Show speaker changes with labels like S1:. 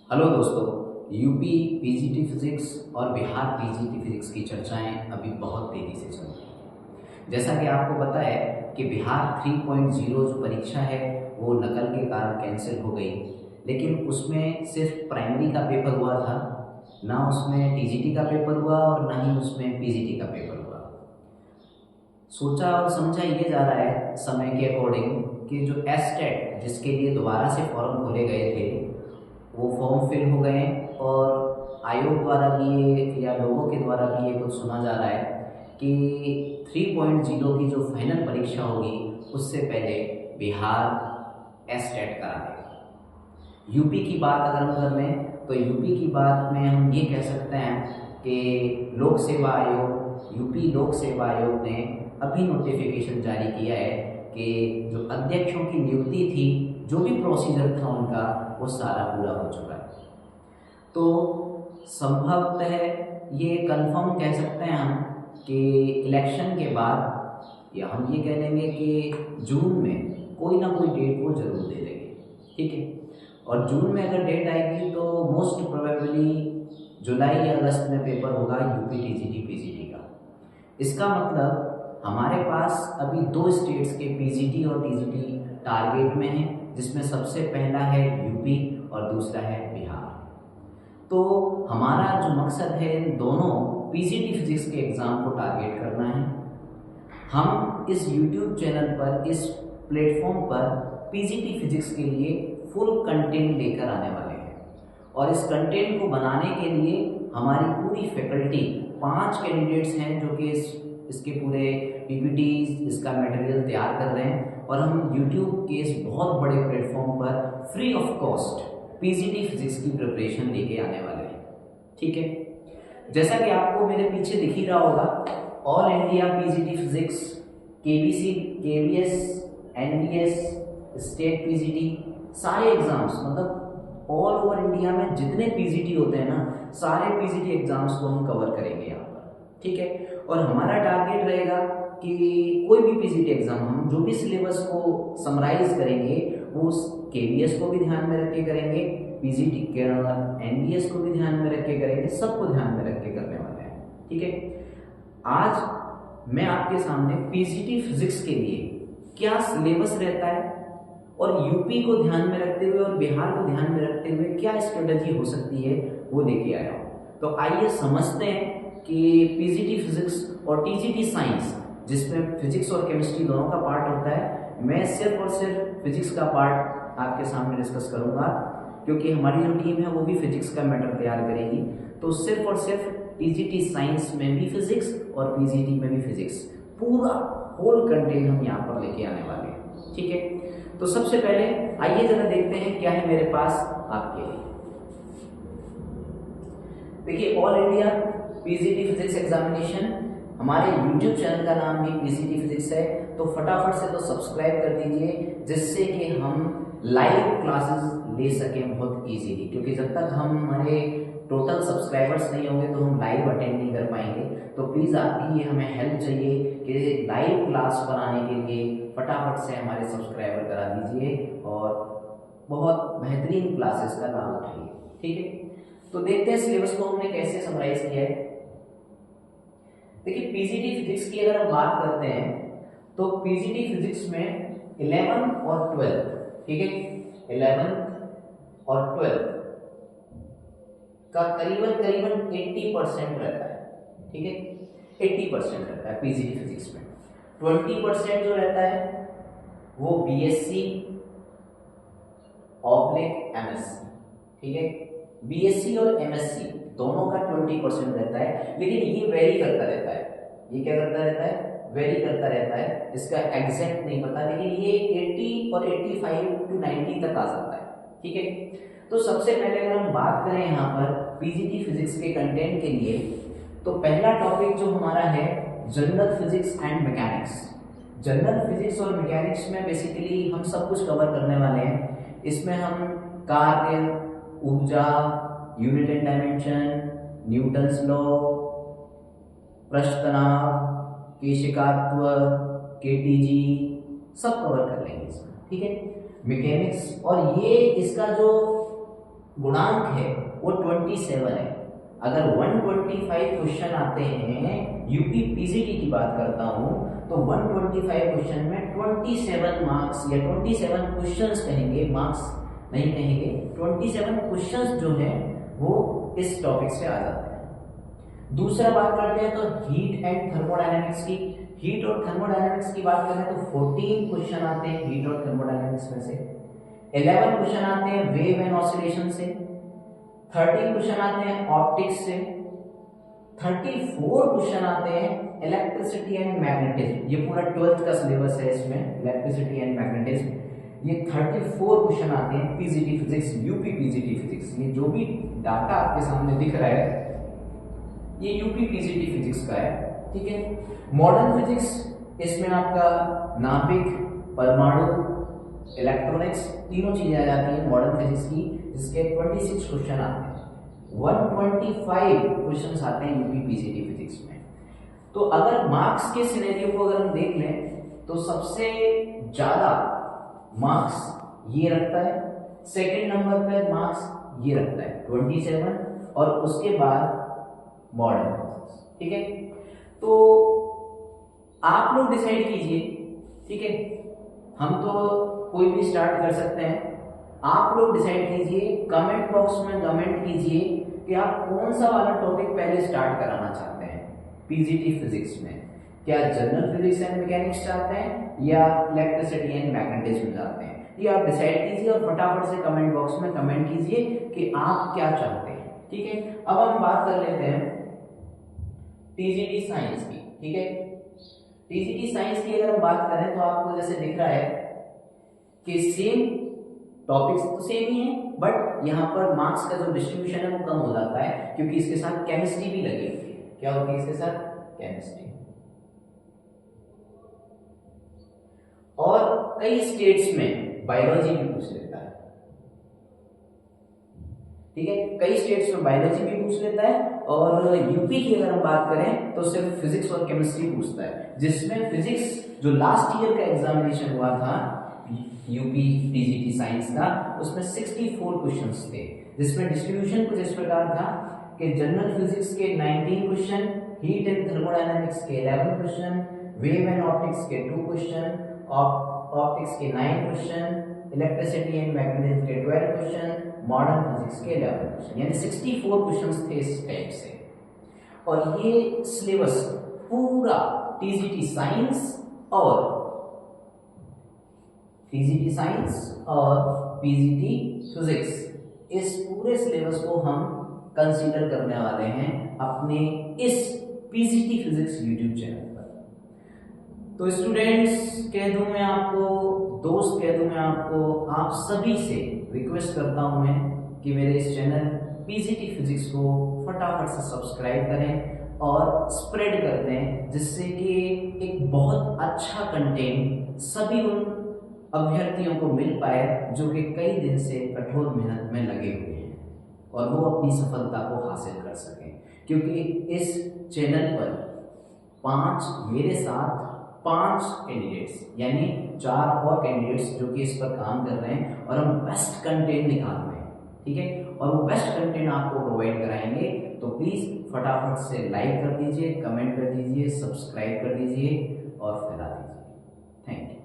S1: Hello दोस्तों। UP PGT physics और Bihar PGT physics की चर्चाएं अभी बहुत तेज़ी से चल रही हैं। जैसा कि आपको पता है कि बिहार 3.0 जो परीक्षा है वो नकल के कारण कैंसिल हो गई, लेकिन उसमें सिर्फ प्राइमरी का पेपर हुआ था, ना उसमें टीजीटी का पेपर हुआ और ना ही उसमें पीजीटी का पेपर हुआ। सोचा और समझा ये जा रहा है समय के अकॉर्डिंग कि जो एसटेट जिसके लिए दोबारा से फॉर्म खोले गए थे वो फॉर्म फिल हो गए, और आयोग द्वारा भी ये या लोगों के द्वारा भी ये कुछ सुना जा रहा है कि 3.0 की जो फाइनल परीक्षा होगी उससे पहले बिहार एसटेट करा देगा। यूपी की बात अगर हम कर लें तो यूपी की बात में हम ये कह सकते हैं कि लोक सेवा आयोग, यूपी लोक सेवा आयोग ने अभी नोटिफिकेशन जारी किया है कि जो अध्यक्षों की नियुक्ति थी, जो भी प्रोसीजर था उनका, वो सारा पूरा हो चुका है। तो संभवतः ये कंफर्म कह सकते हैं हम कि इलेक्शन के बाद, या हम ये कह लेंगे कि जून में कोई ना कोई डेट वो जरूर दे देंगे। ठीक है, और जून में अगर डेट आएगी तो मोस्ट प्रोबेबली जुलाई या अगस्त में पेपर होगा यूपी टीजीटी पीजीटी का। इसका मतलब हमारे पास अभी दो स्टेट्स के पीजीटी और टीजीटी टारगेट में हैं, जिसमें सबसे पहला है यूपी और दूसरा है बिहार। तो हमारा जो मकसद है इन दोनों पीजीटी फिजिक्स के एग्ज़ाम को टारगेट करना है। हम इस यूट्यूब चैनल पर, इस प्लेटफॉर्म पर पीजीटी फिजिक्स के लिए फुल कंटेंट लेकर आने वाले हैं, और इस कंटेंट को बनाने के लिए हमारी पूरी फैकल्टी 5 कैंडिडेट्स हैं जो कि इसके पूरे पीपीटीज, इसका मटेरियल तैयार कर रहे हैं, और हम यूट्यूब के इस बहुत बड़े प्लेटफॉर्म पर free of cost PGT physics की प्रिपरेशन लेके आने वाले हैं। ठीक है, जैसा कि आपको मेरे पीछे दिख ही रहा होगा, all India PGT physics, KBC, KVS, NVS, state PGT, सारे एग्जाम्स, मतलब ऑल ओवर इंडिया में जितने पीजीटी होते हैं ना, सारे पीजीटी एग्जाम्स को हम कवर करेंगे यहाँ पर। ठीक है, और हमारा टारगेट रहेगा कि कोई भी पीजीटी एग्जाम हम जो भी सिलेबस को समराइज करेंगे वो उस केवीएस को भी ध्यान में रख के करेंगे, पीजीटी के एनवीएस को भी ध्यान में रख के करेंगे, सबको ध्यान में रख के करने वाले हैं। ठीक है, आज मैं आपके सामने पीजीटी फिजिक्स के लिए क्या सिलेबस रहता है और यूपी को ध्यान में रखते हुए और बिहार को ध्यान में रखते हुए क्या स्ट्रेटजी हो सकती है वो लेके आया हूँ। तो आइए समझते हैं कि पीजीटी फिजिक्स और टीजीटी साइंस, जिसमें फिजिक्स और केमिस्ट्री दोनों का पार्ट होता है, मैं सिर्फ और सिर्फ फिजिक्स का पार्ट आपके सामने डिस्कस करूंगा, क्योंकि हमारी जो टीम है वो भी फिजिक्स का मैटर तैयार करेगी। तो सिर्फ और सिर्फ टीजीटी साइंस में भी फिजिक्स और पीजीटी में भी फिजिक्स, पूरा होल कंटेंट हम यहाँ पर लेके आने वाले हैं। ठीक है, तो सबसे पहले आइए जरा देखते हैं क्या है मेरे पास आपके लिए। देखिए, all India PGT physics examination, हमारे यूट्यूब चैनल का नाम भी पीजीटी फिजिक्स है, तो फटाफट से तो सब्सक्राइब कर दीजिए, जिससे कि हम लाइव क्लासेस ले सकें बहुत इजीली, क्योंकि जब तक हम हमारे टोटल सब्सक्राइबर्स नहीं होंगे तो हम लाइव अटेंड नहीं कर पाएंगे। तो प्लीज़ आपकी हमें हेल्प चाहिए कि लाइव क्लास बनाने के लिए फटाफट से हमारे सब्सक्राइबर करा दीजिए और बहुत बेहतरीन क्लासेस का लाभ उठाइए। ठीक है, तो देखते हैं सिलेबस को हमने कैसे समराइज किया है। देखिए, पीजीटी फिजिक्स की अगर हम बात करते हैं तो पीजीटी फिजिक्स में 11 और 12, ठीक है, 11 और 12 का करीबन 80% रहता है। ठीक है, 80% रहता है पीजीटी फिजिक्स में। 20% जो रहता है वो बीएससी ऑब्लिक एमएससी। ठीक है, बीएससी और एमएससी दोनों का 20% रहता है, लेकिन ये वेरी करता रहता है। ये क्या करता रहता है? वेरी करता रहता है, इसका एग्जैक्ट नहीं पता, लेकिन ये 80 और 85 to 90 तक आ सकता है। ठीक है, तो सबसे पहले अगर हम बात करें यहाँ पर पीजीटी फिजिक्स के कंटेंट के लिए, तो पहला टॉपिक जो हमारा है general physics and mechanics. General physics और मैकेनिक्स में बेसिकली हम सब कुछ कवर करने वाले हैं। इसमें हम कार्य, ऊर्जा, unit and dimension, Newton's law, पृष्ठ तनाव, केशिकात्व, केटीजी, सब कवर कर लेंगे इसमें। ठीक है, मैकेनिक्स, और ये इसका जो गुणांक है वो 27 है। अगर 125 क्वेश्चन आते हैं, यूपी पीजीटी की बात करता हूं, तो 125 क्वेश्चन में 27 मार्क्स या 27 क्वेश्चंस कहेंगे, मार्क्स नहीं कहेंगे, 27 क्वेश्चंस जो है वो इस टॉपिक से आ जाते हैं। दूसरा बात करते हैं तो हीट एंड थर्मोडायनेमिक्स की। हीट और थर्मोडायनेमिक्स की बात करें तो 14 क्वेश्चन आते हैं हीट और थर्मोडायनेमिक्स में से। 11 क्वेश्चन आते हैं वेव एंड ऑसिलेशन से। 13 क्वेश्चन आते हैं ऑप्टिक्स से। 34 क्वेश्चन आते हैं इलेक्ट्रिसिटी एंड मैग्नेटिज्म। ये पूरा 12th का सिलेबस है, इसमें इलेक्ट्रिसिटी एंड मैग्नेटिज्म। ये 34 क्वेश्चन आते हैं PGT physics, UP PGT physics. ये जो भी डाटा आपके सामने दिख रहा है ये यूपी पीजीटी फिजिक्स का है, ठीक है। मॉडर्न फिजिक्स, इसमें आपका नाभिक, परमाणु, इलेक्ट्रॉनिक्स तीनों चीजें आ जाती हैं मॉडर्न फिजिक्स की, जिसके 26 क्वेश्चन आते हैं। 125 क्वेश्चन आते हैं यूपी पीजीटी फिजिक्स में। तो अगर मार्क्स के सिनेरियो को अगर हम देख लें तो सबसे ज्यादा मार्क्स ये रखता है, सेकंड नंबर पर मार्क्स ये रखता है 27, और उसके बाद मॉडर्न फिजिक्स, ठीक है। तो आप लोग डिसाइड कीजिए, ठीक है। हम तो कोई भी स्टार्ट कर सकते हैं, आप लोग डिसाइड कीजिए, कमेंट बॉक्स में कमेंट कीजिए कि आप कौन सा वाला टॉपिक पहले स्टार्ट कराना चाहते हैं पीजीटी फिजिक्स में। क्या जनरल फिजिक्स एंड मैकेनिक्स चाहते हैं या इलेक्ट्रिसिटी एंड मैग्नेटिज्म चाहते हैं, ये आप डिसाइड कीजिए और फटाफट से कमेंट बॉक्स में कमेंट कीजिए कि आप क्या चाहते हैं, ठीक है। अब हम बात कर लेते हैं टीजीटी साइंस की, ठीक है। टीजीटी साइंस की अगर हम बात करें तो आपको जैसे दिख रहा है कि सेम टॉपिक्स तो सेम ही है, बट यहाँ पर मार्क्स का जो डिस्ट्रीब्यूशन है वो कम हो जाता है, क्योंकि इसके साथ केमिस्ट्री भी लगी होती है। क्या होती है इसके साथ? केमिस्ट्री। और कई स्टेट्स में बायोलॉजी भी पूछ लेता है, ठीक है। कई स्टेट्स में बायोलॉजी भी पूछ लेता है, और यूपी की अगर हम बात करें तो सिर्फ फिजिक्स और केमिस्ट्री पूछता है, जिसमें फिजिक्स जो लास्ट ईयर का एग्जामिनेशन हुआ था यूपी टीजीटी साइंस का, उसमें 64 क्वेश्चंस थे, जिसमें डिस्ट्रीब्यूशन कुछ इस प्रकार था कि जनरल फिजिक्स के 19 क्वेश्चन, हीट एंड थर्मोडायनामिक्स के 11 क्वेश्चन, वेव एंड ऑप्टिक्स के 2 क्वेश्चन, ऑप्टिक्स के 9 क्वेश्चन, इलेक्ट्रिसिटी एंड मैग्नेटिज्म के 12 क्वेश्चन, मॉडर्न फिजिक्स के 11 क्वेश्चन, यानी 64 क्वेश्चंस थे इस टाइप से। और ये सिलेबस पूरा टीजीटी साइंस और पीजीटी फिजिक्स, इस पूरे सिलेबस को हम कंसीडर करने वाले हैं अपने इस पीजीटी फिजिक्स यूट्यूब चैनल पर। तो स्टूडेंट्स कह दूं मैं आपको, दोस्त कह दूं मैं आपको, आप सभी से रिक्वेस्ट करता हूं मैं कि मेरे इस चैनल पीजीटी फिजिक्स को फटाफट से सब्सक्राइब करें और स्प्रेड कर दें, जिससे कि एक बहुत अच्छा कंटेंट सभी उन अभ्यर्थियों को मिल पाए जो कि कई दिन से कठोर मेहनत में लगे हुए हैं, और वो अपनी सफलता को हासिल कर सकें। क्योंकि इस चैनल पर मेरे साथ 5 कैंडिडेट्स, यानी 4 और कैंडिडेट्स जो कि इस पर काम कर रहे हैं, और हम बेस्ट कंटेंट निकाल रहे हैं, ठीक है। और वो बेस्ट कंटेंट आपको प्रोवाइड कराएंगे। तो प्लीज़ फटाफट से लाइक कर दीजिए, कमेंट कर दीजिए, सब्सक्राइब कर दीजिए और फैला दीजिए। Thank you.